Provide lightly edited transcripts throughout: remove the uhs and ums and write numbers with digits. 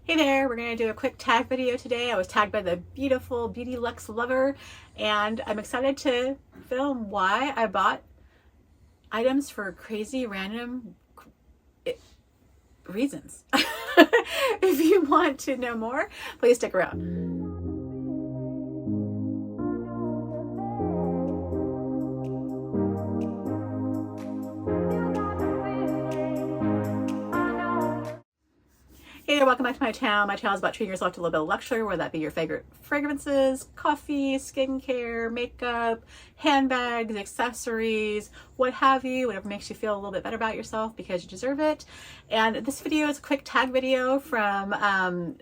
Hey there, we're going to do a quick tag video today. I was tagged by the beautiful Beauty Luxe Lover, and I'm excited to film why I bought items for crazy random reasons. If you want to know more, please stick around. Hey there, welcome back to my channel. My channel is about treating yourself to a little bit of luxury, whether that be your favorite fragrances, coffee, skincare, makeup, handbags, accessories, what have you, whatever makes you feel a little bit better about yourself because you deserve it. And this video is a quick tag video from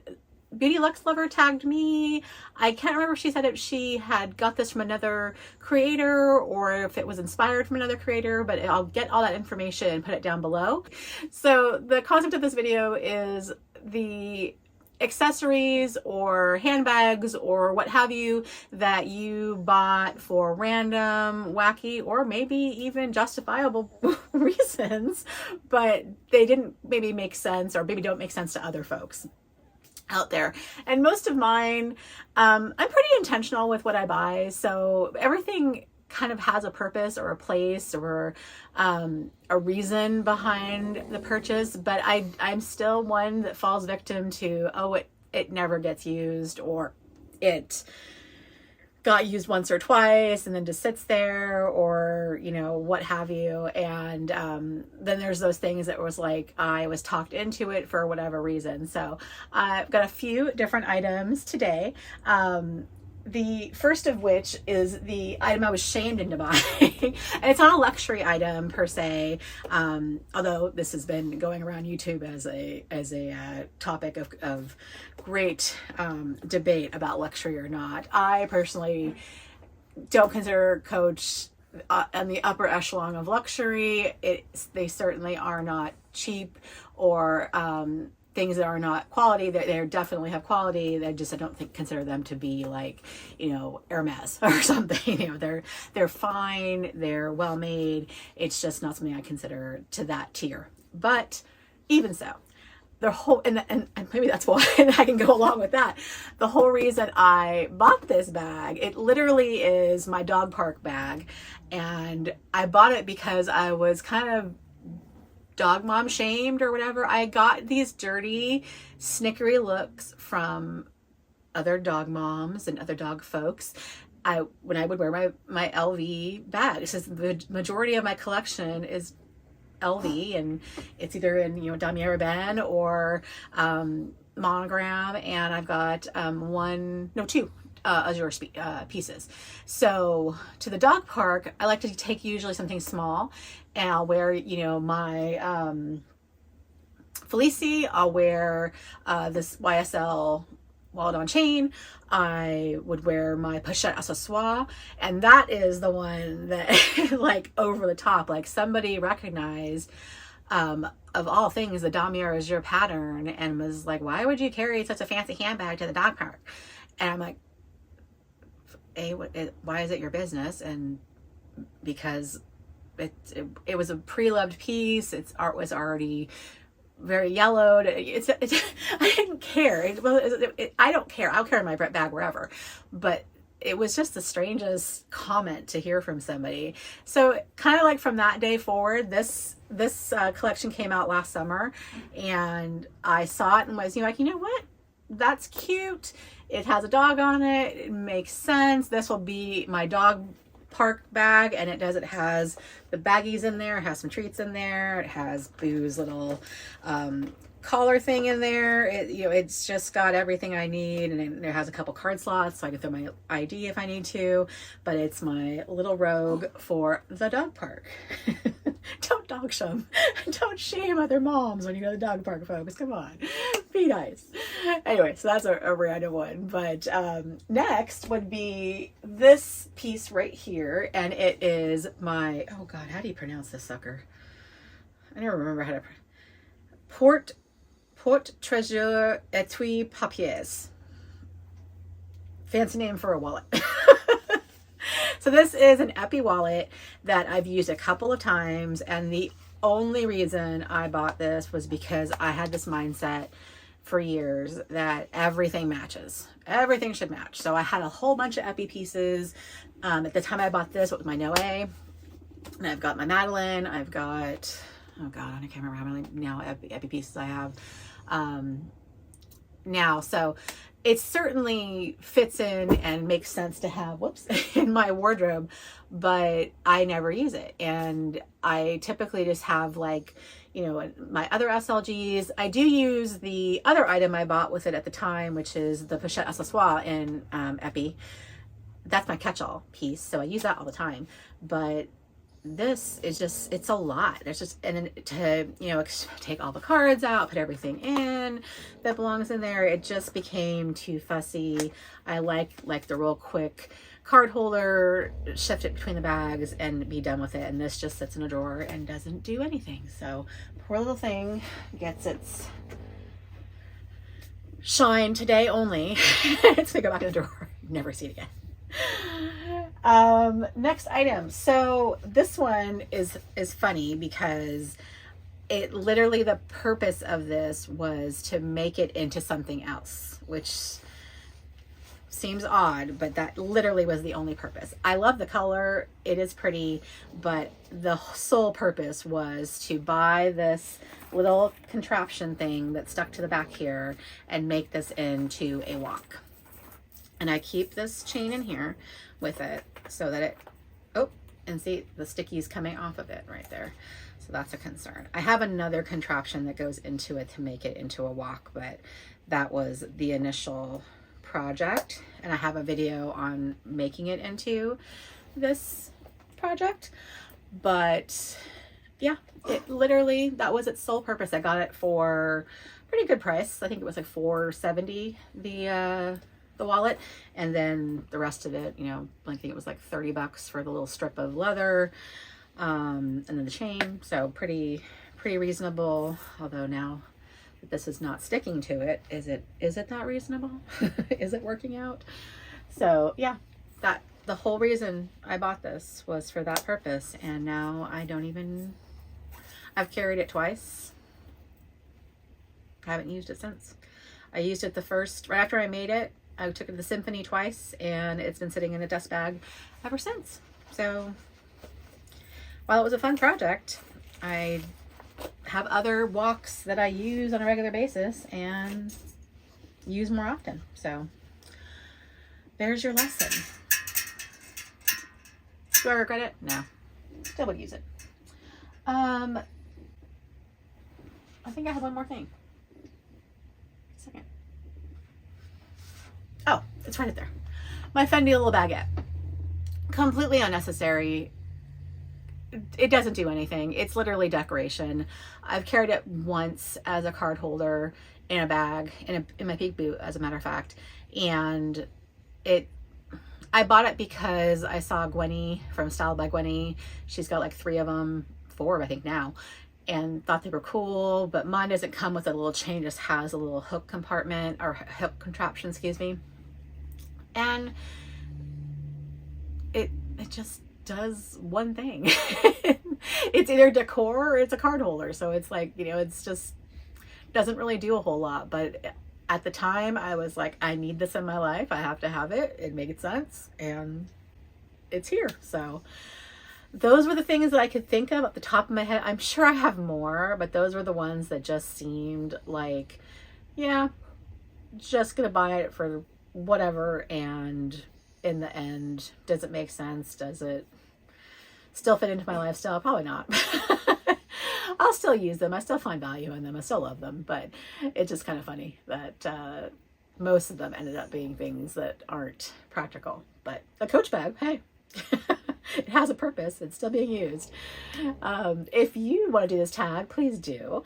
Beauty Luxe Lover tagged me. I can't remember if she said if she had got this from another creator or if it was inspired from another creator, but I'll get all that information and put it down below. So the concept of this video is the accessories or handbags or what have you that you bought for random, wacky, or maybe even justifiable reasons, but they didn't maybe make sense or maybe don't make sense to other folks out there. And most of mine, I'm pretty intentional with what I buy, so everything kind of has a purpose or a place or a reason behind the purchase, but I'm still one that falls victim to, oh, it never gets used, or it got used once or twice and then just sits there, or you know, what have you. And then there's those things that was like I was talked into it for whatever reason. So I've got a few different items today. The first of which is the item I was shamed into buying. And it's not a luxury item per se, although this has been going around YouTube as a topic of great debate about luxury or not. I personally don't consider Coach on the upper echelon of luxury. They certainly are not cheap or things that are not quality. They definitely have quality. I don't consider them to be like, you know, Hermes or something. You know, they're fine. They're well made. It's just not something I consider to that tier. But even so, the whole and maybe that's why I can go along with that. The whole reason I bought this bag, it literally is my dog park bag, and I bought it because I was kind of dog mom shamed or whatever. I got these dirty, snickery looks from other dog moms and other dog folks. When I would wear my LV bag, since the majority of my collection is LV, and it's either in, you know, Damier Ebene or Monogram, and I've got two Azure pieces. So to the dog park, I like to take usually something small, and I'll wear, you know, my Felicie. I'll wear this YSL wallet on chain. I would wear my pochette accessoire, and that is the one that like over the top, like somebody recognized of all things the Damier Azure pattern and was like, why would you carry such a fancy handbag to the dog park? And I'm like, why is it your business? And because it was a pre-loved piece, its art was already very yellowed. I didn't care. I don't care. I'll carry my bag wherever. But it was just the strangest comment to hear from somebody. So kind of like from that day forward, this collection came out last summer, and I saw it and was, you know, like, you know what? That's cute. It has a dog on it. It makes sense. This will be my dog park bag, and it has the baggies in there. It has some treats in there. It has Boo's little collar thing in there. You know, it's just got everything I need, and it has a couple card slots so I can throw my ID if I need to. But it's my little rogue for the dog park. Don't dog shame. Don't shame other moms when you go to the dog park, folks. Come on, be nice. Anyway, so that's a random one. But next would be this piece right here, and it is my, oh God, how do you pronounce this sucker? I never remember how to. Porte-Trèsor Etui Papiers. Fancy name for a wallet. So this is an Epi wallet that I've used a couple of times, and the only reason I bought this was because I had this mindset for years that everything matches. Everything should match. So I had a whole bunch of epi pieces. At the time I bought this, it was my Noe. And I've got my Madeline. I've got, oh God, I can't remember how many now epi pieces I have now. So it certainly fits in and makes sense to have, whoops, in my wardrobe, but I never use it. And I typically just have like, you know, my other SLGs. I do use the other item I bought with it at the time, which is the pochette accessoire in epi. That's my catch-all piece, so I use that all the time. But this is just, it's a lot. There's just, and then to, you know, take all the cards out, put everything in that belongs in there, it just became too fussy. I like the real quick card holder, shift it between the bags and be done with it. And this just sits in a drawer and doesn't do anything. So poor little thing gets its shine today only. It's gonna go back in the drawer, never see it again. Next item. So this one is funny because it literally, the purpose of this was to make it into something else, which seems odd, but that literally was the only purpose. I love the color. It is pretty, but the sole purpose was to buy this little contraption thing that stuck to the back here and make this into a walk. And I keep this chain in here with it so that it, oh, and see the stickies coming off of it right there. So that's a concern. I have another contraption that goes into it to make it into a walk, but that was the initial project. And I have a video on making it into this project. But yeah, it literally, that was its sole purpose. I got it for a pretty good price. I think it was like $4.70, the wallet, and then the rest of it, you know, I think it was like 30 bucks for the little strip of leather, and then the chain. So pretty reasonable. Although now that this is not sticking to it, is it that reasonable? Is it working out? So yeah, that the whole reason I bought this was for that purpose. And now I don't even, I've carried it twice. I haven't used it since. I used it right after I made it. I took it to the symphony twice, and it's been sitting in a dust bag ever since. So while it was a fun project, I have other walks that I use on a regular basis and use more often. So there's your lesson. Do I regret it? No. Still would use it. I think I have one more thing. Second. Oh, it's right there. My Fendi little baguette. Completely unnecessary. It doesn't do anything. It's literally decoration. I've carried it once as a card holder in a bag, in my peak boot, as a matter of fact. And I bought it because I saw Gwenny from Styled by Gwenny. She's got like 3 of them, 4 I think now, and thought they were cool. But mine doesn't come with a little chain, just has a little hook compartment, or hook contraption, excuse me. And it just does one thing. It's either decor or it's a card holder. So it's like, you know, it's just doesn't really do a whole lot. But at the time I was like, I need this in my life. I have to have it. It made sense, and it's here. So those were the things that I could think of at the top of my head. I'm sure I have more, but those were the ones that just seemed like, yeah, just gonna buy it for whatever. And in the end, does it make sense? Does it still fit into my lifestyle? Probably not. I'll still use them. I still find value in them. I still love them, but it's just kind of funny that most of them ended up being things that aren't practical. But a Coach bag, hey, it has a purpose. It's still being used. If you want to do this tag, please do.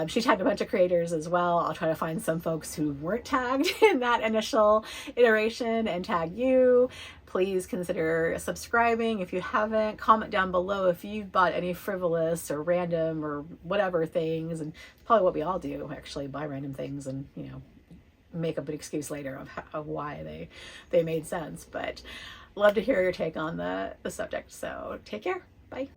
She tagged a bunch of creators as well. I'll try to find some folks who weren't tagged in that initial iteration and tag you. Please consider subscribing if you haven't. Comment down below if you've bought any frivolous or random or whatever things. And it's probably what we all do, actually, buy random things and, you know, make up an excuse later of why they made sense. But love to hear your take on the subject. So take care. Bye.